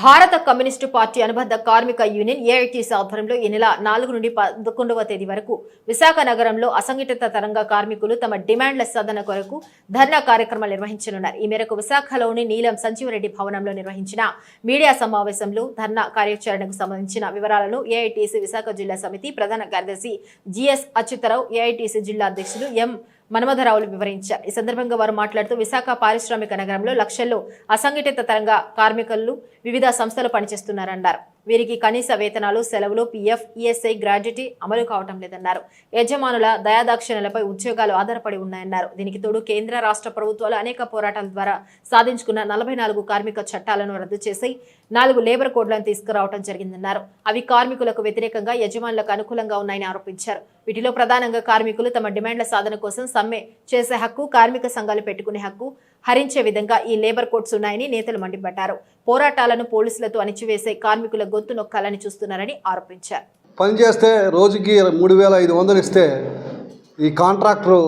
భారత communist party అనుబంధ కార్మిక యూనియన్ ఏఐటీసీ ఆధ్వర్యంలో ఈ నెల 4 నుండి 11వ తేదీ వరకు విశాఖ నగరంలో అసంఘటిత రంగ కార్మికులు తమ డిమాండ్ల సాధన కొరకు ధర్నా కార్యక్రమాలు నిర్వహించనున్నారు. ఈ మేరకు విశాఖలోని నీలం సంజీవరెడ్డి భవనంలో నిర్వహించిన మీడియా సమావేశంలో ధర్నా కార్యాచరణకు సంబంధించిన వివరాలను ఏఐటీసీ విశాఖ జిల్లా సమితి ప్రధాన కార్యదర్శి జిఎస్ అచ్యుతరావు, ఏఐటీసీ జిల్లా అధ్యక్షులు ఎం మన్మథరావులు వివరించారు. ఈ సందర్భంగా వారు మాట్లాడుతూ విశాఖ పారిశ్రామిక నగరంలో లక్షల్లో అసంఘటిత రంగ కార్మికులు వివిధ సంస్థలు పనిచేస్తున్నారన్నారు. వీరికి కనీస వేతనాలు, సెలవులు, పీఎఫ్, ఈఎస్ఐ, గ్రాడ్యుటీ అమలు కావటం లేదన్నారు. యజమానుల దయాదాక్షిణ్యాలపై ఉద్యోగాలు ఆధారపడి ఉన్నాయన్నారు. దీనికి తోడు కేంద్ర రాష్ట్ర ప్రభుత్వాలు అనేక పోరాటాల ద్వారా సాధించుకున్న 44 కార్మిక చట్టాలను రద్దు చేసి 4 లేబర్ కోడ్లను తీసుకురావడం జరిగిందన్నారు. అవి కార్మికులకు వ్యతిరేకంగా, యజమానులకు అనుకూలంగా ఉన్నాయని ఆరోపించారు. వీటిలో ప్రధానంగా కార్మికులు తమ డిమాండ్ల సాధన కోసం సమ్మె చేసే హక్కు, కార్మిక సంఘాలు పెట్టుకునే హక్కు హరించే విధంగా ఈ లేబర్ కోడ్స్ ఉన్నాయని నేతలు మండిపడ్డారు. పోరాటాలను పోలీసులతో అణిచివేసే కార్మికుల గొంతు నొక్కాలని చూస్తున్నారని ఆరోపించారు. పనిచేస్తే రోజుకి 3,500 ఇస్తే ఈ కాంట్రాక్టరు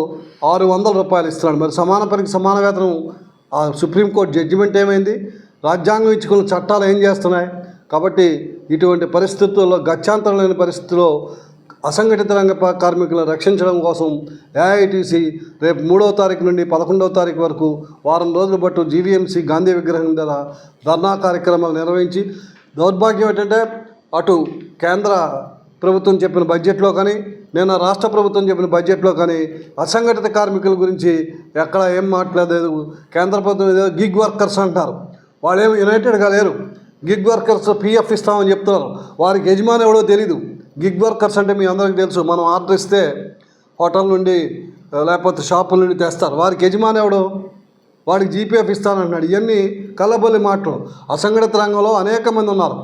600 రూపాయలు ఇస్తున్నాడు. మరి సమాన పనికి సమాన వేతనం సుప్రీంకోర్టు జడ్జిమెంట్ ఏమైంది? రాజ్యాంగం ఇచ్చుకున్న చట్టాలు ఏం చేస్తున్నాయి? కాబట్టి ఇటువంటి పరిస్థితుల్లో, గత్యంతరం లేని పరిస్థితుల్లో అసంఘటిత రంగ కార్మికులను రక్షించడం కోసం ఏఐటీసీ రేపు 3వ తారీఖు నుండి 11వ తారీఖు వరకు వారం రోజుల పాటు జీవీఎంసీ గాంధీ విగ్రహం దగ్గర ధర్నా కార్యక్రమాలు నిర్వహించి, దౌర్భాగ్యం ఏంటంటే అటు కేంద్ర ప్రభుత్వం చెప్పిన బడ్జెట్లో కానీ, నిన్న రాష్ట్ర ప్రభుత్వం చెప్పిన బడ్జెట్లో కానీ అసంఘటిత కార్మికుల గురించి ఎక్కడ ఏం మాట్లాడలేదు. కేంద్ర ప్రభుత్వం ఏదో గిగ్ వర్కర్స్ అంటారు, వాళ్ళు ఏమి యునైటెడ్గా లేరు. గిగ్ వర్కర్స్ పీఎఫ్ ఇస్తామని చెప్తున్నారు. వారికి యజమాని ఎవడో తెలీదు. గిగ్ వర్కర్స్ అంటే మీ అందరికీ తెలుసు, మనం ఆర్డర్ ఇస్తే హోటల్ నుండి లేకపోతే షాపుల నుండి తెస్తారు. వారికి యజమాని ఎవడో, వాడికి జీపీఎఫ్ ఇస్తానంటున్నాడు. ఇవన్నీ కల్లబొల్లి మాటలు. అసంఘటిత రంగంలో అనేక మంది ఉన్నారు.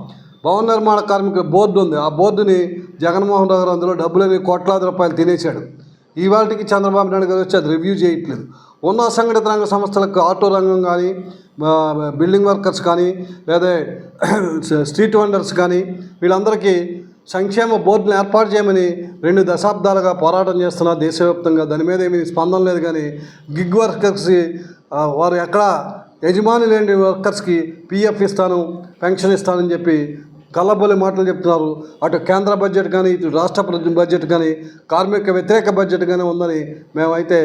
భవన నిర్మాణ కార్మికుల బోర్డు ఉంది. ఆ బోర్డుని జగన్మోహన్ రావు గారు అందులో డబ్బులని కోట్లాది రూపాయలు తినేశాడు. ఇవాళకి చంద్రబాబు నాయుడు గారు వచ్చి అది రివ్యూ చేయట్లేదు. ఉన్న అసంఘటిత రంగ సంస్థలకు ఆటో రంగం కానీ, బిల్డింగ్ వర్కర్స్ కానీ, లేదా స్ట్రీట్ వెండర్స్ కానీ, వీళ్ళందరికీ సంక్షేమ బోర్డును ఏర్పాటు చేయమని 2 దశాబ్దాలుగా పోరాటం చేస్తున్నారు దేశవ్యాప్తంగా. దాని మీద ఏమీ స్పందన లేదు. కానీ గిగ్ వర్కర్స్కి వారు ఎక్కడ యజమాని లేని వర్కర్స్కి పీఎఫ్ ఇస్తాను, పెన్షన్ ఇస్తానని చెప్పి కల్లబొల్లి మాటలు చెప్తున్నారు. అటు కేంద్ర బడ్జెట్ కానీ, ఇటు రాష్ట్ర బడ్జెట్ కానీ కార్మిక వ్యతిరేక బడ్జెట్ కానీ ఉందని మేమైతే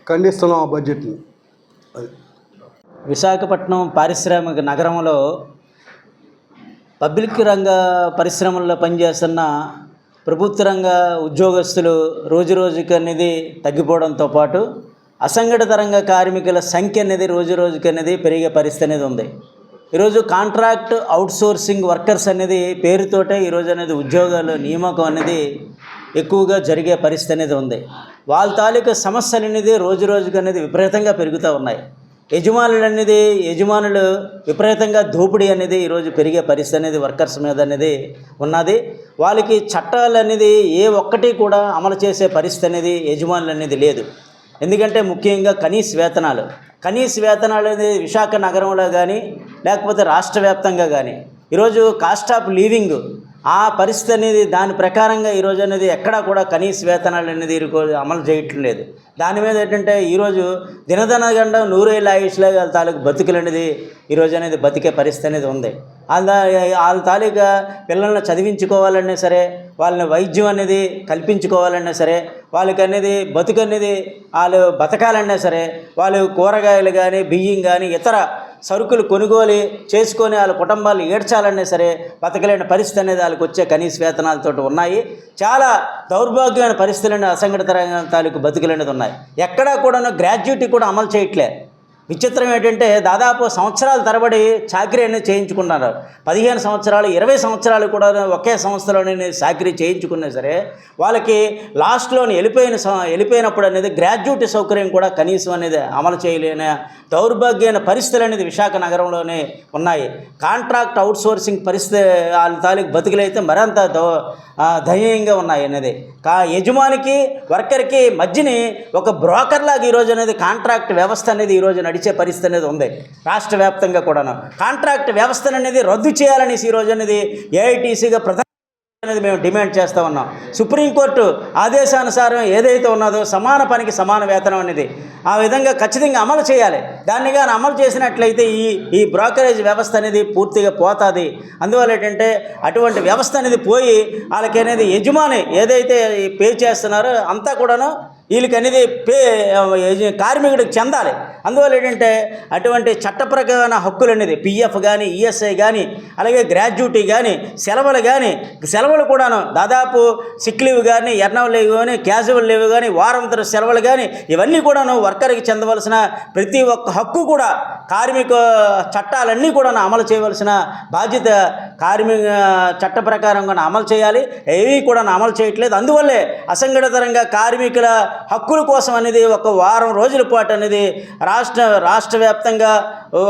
ఖండిస్తున్నాం ఆ బడ్జెట్ని. విశాఖపట్నం పారిశ్రామిక నగరంలో పబ్లిక్ రంగ పరిశ్రమల్లో పనిచేస్తున్న ప్రభుత్వ రంగ ఉద్యోగస్తులు రోజురోజుకి అనేది తగ్గిపోవడంతో పాటు అసంఘటిత రంగ కార్మికుల సంఖ్య అనేది రోజురోజుకి అనేది పెరిగే పరిస్థితి అనేది ఉంది. ఈరోజు కాంట్రాక్ట్ అవుట్సోర్సింగ్ వర్కర్స్ అనేది పేరుతోటే ఈరోజు అనేది ఉద్యోగాలు నియామకం అనేది ఎక్కువగా జరిగే పరిస్థితి అనేది ఉంది. వాళ్ళ తాలూకా సమస్యలు అనేది రోజురోజుకి అనేది విపరీతంగా పెరుగుతూ ఉన్నాయి. యజమానులు విపరీతంగా దోపిడీ అనేది ఈరోజు పెరిగే పరిస్థితి అనేది వర్కర్స్ మీద అనేది ఉన్నది. వాళ్ళకి చట్టాలు అనేది ఏ ఒక్కటి కూడా అమలు చేసే పరిస్థితి అనేది యజమానులు అనేది లేదు. ఎందుకంటే ముఖ్యంగా కనీస వేతనాలు అనేది విశాఖ నగరంలో కానీ, లేకపోతే రాష్ట్ర వ్యాప్తంగా కానీ ఈరోజు కాస్ట్ ఆఫ్ లివింగ్ ఆ పరిస్థితి అనేది దాని ప్రకారంగా ఈరోజు అనేది ఎక్కడా కూడా కనీస వేతనాలు అనేది అమలు చేయటం లేదు. దాని మీద ఏంటంటే ఈరోజు దినదనగండం 100 ఏళ్ళ ఆయుష్లో వాళ్ళ తాలూకు బతుకులు అనేది ఈరోజు అనేది బతికే పరిస్థితి అనేది ఉంది. వాళ్ళ తాలూకా పిల్లల్ని చదివించుకోవాలన్నా సరే, వాళ్ళని వైద్యం అనేది కల్పించుకోవాలన్నా సరే, వాళ్ళకి అనేది బతుకు అనేది వాళ్ళు బతకాలన్నా సరే, వాళ్ళు కూరగాయలు కానీ, బియ్యం కానీ, ఇతర సరుకులు కొనుగోలు చేసుకొని వాళ్ళ కుటుంబాలు ఏడ్చాలన్నా సరే బతకలేని పరిస్థితి అనేది వాళ్ళకి వచ్చే కనీస వేతనాలతో ఉన్నాయి. చాలా దౌర్భాగ్యమైన పరిస్థితులు అసంఘటిత రంగం తాలూకు బతుకులు అనేది ఉన్నాయి. ఎక్కడా కూడా గ్రాడ్యుటీ కూడా అమలు చేయట్లే. విచిత్రం ఏంటంటే దాదాపు సంవత్సరాల తరబడి చాకరీ అనేది చేయించుకున్నారు. 15 సంవత్సరాలు 20 సంవత్సరాలు కూడా ఒకే సంస్థలోనే చాకరీ చేయించుకున్నా సరే వాళ్ళకి లాస్ట్లోని వెళ్ళిపోయినప్పుడు అనేది గ్రాడ్యుటీ సౌకర్యం కూడా కనీసం అనేది అమలు చేయలేని దౌర్భాగ్యమైన పరిస్థితులు అనేది విశాఖ నగరంలోనే ఉన్నాయి. కాంట్రాక్ట్ అవుట్సోర్సింగ్ పరిస్థితి వాళ్ళ తాలూకు బతుకులైతే మరింత దయనీయంగా ఉన్నాయి అనేది. యజమానికి వర్కర్కి మధ్యని ఒక బ్రోకర్ లాగా ఈరోజు అనేది కాంట్రాక్ట్ వ్యవస్థ అనేది ఈరోజు నడిచే పరిస్థితి అనేది ఉంది. రాష్ట్ర వ్యాప్తంగా కూడాను కాంట్రాక్ట్ వ్యవస్థను అనేది రద్దు చేయాలనేసి ఈరోజు అనేది ఏఐటీసీగా ప్రధాన అనేది మేము డిమాండ్ చేస్తూ ఉన్నాం. సుప్రీంకోర్టు ఆదేశానుసారం ఏదైతే ఉన్నదో సమాన పనికి సమాన వేతనం అనేది ఆ విధంగా ఖచ్చితంగా అమలు చేయాలి. దాన్ని కానీ అమలు చేసినట్లయితే ఈ బ్రోకరేజ్ వ్యవస్థ అనేది పూర్తిగా పోతుంది. అందువల్ల ఏంటంటే అటువంటి వ్యవస్థ అనేది పోయి వాళ్ళకి అనేది యజమాని ఏదైతే పే చేస్తున్నారో అంతా కూడాను వీళ్ళకి అనేది కార్మికుడికి చెందాలి. అందువల్ల ఏంటంటే అటువంటి చట్టప్రకారమైన హక్కులు అనేది పిఎఫ్ కానీ ఈఎస్ఐ కానీ అలాగే గ్రాడ్యుటీ కానీ సెలవులు కూడాను దాదాపు సిక్ లీవ్ కానీ ఎర్నవ్ లీవ్ కానీ క్యాజువల్ లీవ్ కానీ వారాంతర సెలవులు కానీ ఇవన్నీ కూడాను వర్కర్కి చెందవలసిన ప్రతి ఒక్క హక్కు కూడా కార్మిక చట్టాలన్నీ కూడా అమలు చేయవలసిన బాధ్యత కార్మిక చట్ట ప్రకారం కూడా అమలు చేయాలి. ఏవి కూడా అమలు చేయట్లేదు. అందువల్లే అసంఘటిత రంగ కార్మికుల హక్కుల కోసం అనేది ఒక వారం రోజుల పాటు అనేది రాష్ట్ర వ్యాప్తంగా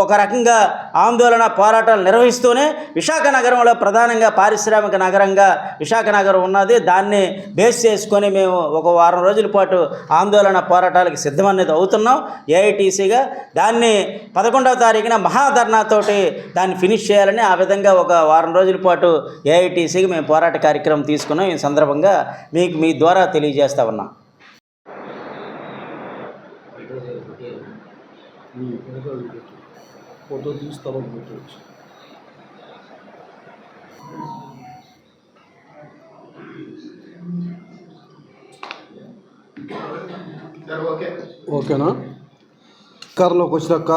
ఒక రకంగా ఆందోళన పోరాటాలు నిర్వహిస్తూనే విశాఖ నగరంలో ప్రధానంగా పారిశ్రామిక నగరంగా విశాఖ నగరం ఉన్నది. దాన్ని బేస్ చేసుకొని మేము ఒక వారం రోజుల పాటు ఆందోళన పోరాటాలకు సిద్ధమనేది అవుతున్నాం ఏఐటీసీగా. దాన్ని 11వ తారీఖున మహాధర్నాతోటి దాన్ని ఫినిష్ చేయాలని ఆ విధంగా ఒక వారం రోజుల పాటు ఏఐటీసీకి మేము పోరాట కార్యక్రమం తీసుకున్నాం. ఈ సందర్భంగా మీ ద్వారా తెలియజేస్తా ఉన్నాం. ఫోటో తీసి తర్వాత పెట్టవచ్చు. ఓకేనా? అధికారంలోకి వచ్చినాక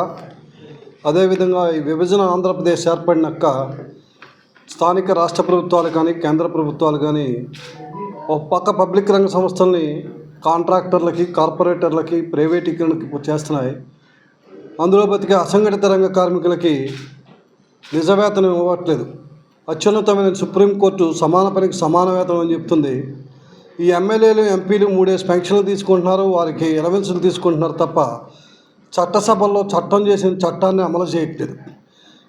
అదేవిధంగా ఈ విభజన ఆంధ్రప్రదేశ్ ఏర్పడినాక స్థానిక రాష్ట్ర ప్రభుత్వాలు కానీ కేంద్ర ప్రభుత్వాలు కానీ ఒక పక్క పబ్లిక్ రంగ సంస్థల్ని కాంట్రాక్టర్లకి కార్పొరేటర్లకి ప్రైవేటీకరణకి చేస్తున్నాయి. అందులో బతికే అసంఘటిత రంగ కార్మికులకి నిజ వేతనం ఇవ్వట్లేదు. అత్యున్నతమైన సుప్రీంకోర్టు సమాన పనికి సమాన వేతనం అని చెప్తుంది. ఈ ఎమ్మెల్యేలు ఎంపీలు 3 ఏళ్ల పెన్షన్లు తీసుకుంటున్నారు, వారికి ఎలవెన్సులు తీసుకుంటున్నారు తప్ప చట్టసభల్లో చట్టం చేసిన చట్టాన్ని అమలు చేయట్లేదు.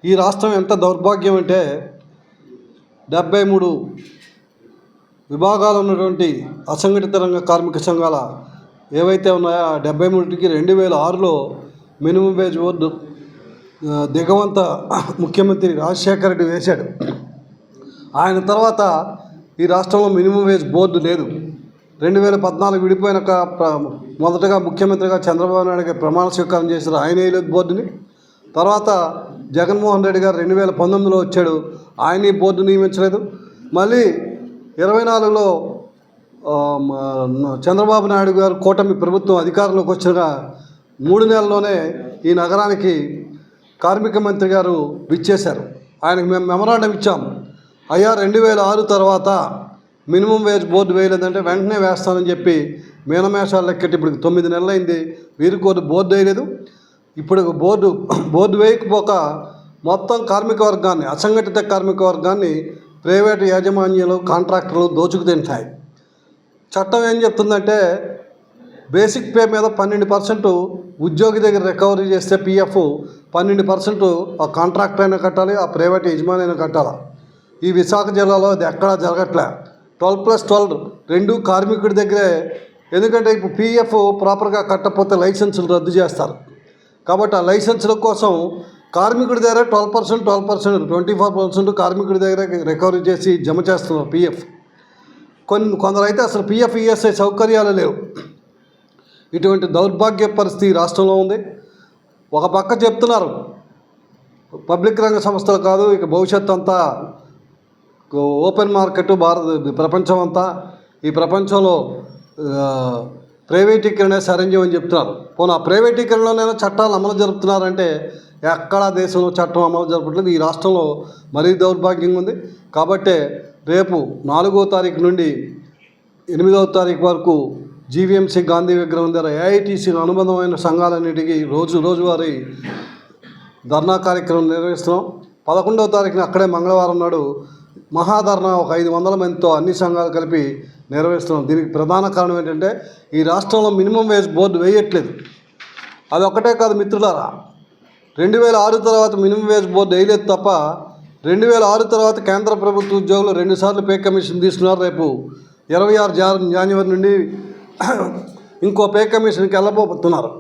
ఈ రాష్ట్రం ఎంత దౌర్భాగ్యం అంటే 73 విభాగాలు ఉన్నటువంటి అసంఘటిత రంగ కార్మిక సంఘాల ఏవైతే ఉన్నాయో ఆ 73కి 2006లో మినిమం వేజ్ బోర్డు దిగవంత ముఖ్యమంత్రి రాజశేఖర రెడ్డి వేశాడు. ఆయన తర్వాత ఈ రాష్ట్రంలో మినిమం వేజ్ బోర్డు లేదు. 2014 విడిపోయినాక మొదటగా ముఖ్యమంత్రిగా చంద్రబాబు నాయుడు ప్రమాణ స్వీకారం చేశారు. ఆయన వేయలేదు బోర్డుని. తర్వాత జగన్మోహన్ రెడ్డి గారు 2019లో వచ్చాడు, ఆయన ఈ బోర్డు నియమించలేదు. మళ్ళీ 24లో చంద్రబాబు నాయుడు గారు కూటమి ప్రభుత్వం అధికారంలోకి వచ్చిన 3 నెలల్లోనే ఈ నగరానికి కార్మిక మంత్రి గారు విచ్చేశారు. ఆయనకు మేము మెమరాండం ఇచ్చాం, అయ్యా 2006 తర్వాత మినిమం వేజ్ బోర్డు వేయలేదంటే వెంటనే వేస్తానని చెప్పి మీనమేషాలు లెక్కటి ఇప్పుడు 9 నెలలైంది, వీరికి బోర్డు వేయలేదు. ఇప్పుడు బోర్డు వేయకపోక మొత్తం కార్మిక వర్గాన్ని అసంఘటిత కార్మిక వర్గాన్ని ప్రైవేటు యాజమాన్యాలు కాంట్రాక్టర్లు దోచుకు తింటాయి. చట్టం ఏం చెప్తుందంటే బేసిక్ పే మీద 12% ఉద్యోగి దగ్గర రికవరీ చేస్తే పిఎఫ్ 12% ఆ కాంట్రాక్టర్ అయినా కట్టాలి, ఆ ప్రైవేట్ యజమాని అయినా కట్టాలి. ఈ విశాఖ జిల్లాలో అది ఎక్కడా జరగట్లే. 12+12 రెండు కార్మికుడి దగ్గరే. ఎందుకంటే ఇప్పుడు పిఎఫ్ ప్రాపర్గా కట్టకపోతే లైసెన్సులు రద్దు చేస్తారు. కాబట్టి ఆ లైసెన్సుల కోసం కార్మికుడి దగ్గర 12%, 24% కార్మికుడి దగ్గర రికవరీ చేసి జమ చేస్తున్నారు పిఎఫ్. కొందరైతే అసలు పిఎఫ్ ఈఎస్ఐ సౌకర్యాలు లేవు. ఇటువంటి దౌర్భాగ్య పరిస్థితి రాష్ట్రంలో ఉంది. ఒక పక్క చెప్తున్నారు పబ్లిక్ రంగ సంస్థలు కాదు, ఇక భవిష్యత్తు అంతా ఓపెన్ మార్కెట్ ప్రపంచం అంతా, ఈ ప్రపంచంలో ప్రైవేటీకరణ సరంజం అని చెప్తున్నారు. పోనీ ఆ ప్రైవేటీకరణలోనైనా చట్టాలు అమలు జరుపుతున్నారంటే ఎక్కడా దేశంలో చట్టం అమలు జరపట్లేదు. ఈ రాష్ట్రంలో మరీ దౌర్భాగ్యంగా ఉంది. కాబట్టే రేపు 4వ తారీఖు నుండి 8వ తారీఖు వరకు జీవీఎంసీ గాంధీ విగ్రహం దగ్గర ఏఐటీసీ అనుబంధమైన సంఘాలన్నిటికీ రోజువారీ ధర్నా కార్యక్రమం నిర్వహిస్తున్నాం. 11వ తారీఖున అక్కడే మంగళవారం నాడు మహాధర్నా ఒక 500 మందితో అన్ని సంఘాలు కలిపి నిర్వహిస్తున్నాం. దీనికి ప్రధాన కారణం ఏంటంటే ఈ రాష్ట్రంలో మినిమం వేజ్ బోర్డు వేయట్లేదు. అది ఒక్కటే కాదు మిత్రులారా, 2006 తర్వాత మినిమం వేజ్ బోర్డు వేయలేదు తప్ప 2006 తర్వాత కేంద్ర ప్రభుత్వ ఉద్యోగులు 2 సార్లు పే కమిషన్ తీసుకున్నారు. రేపు 26 జనవరి నుండి ఇంకో పే కమిషన్కి వెళ్ళబోతున్నారు.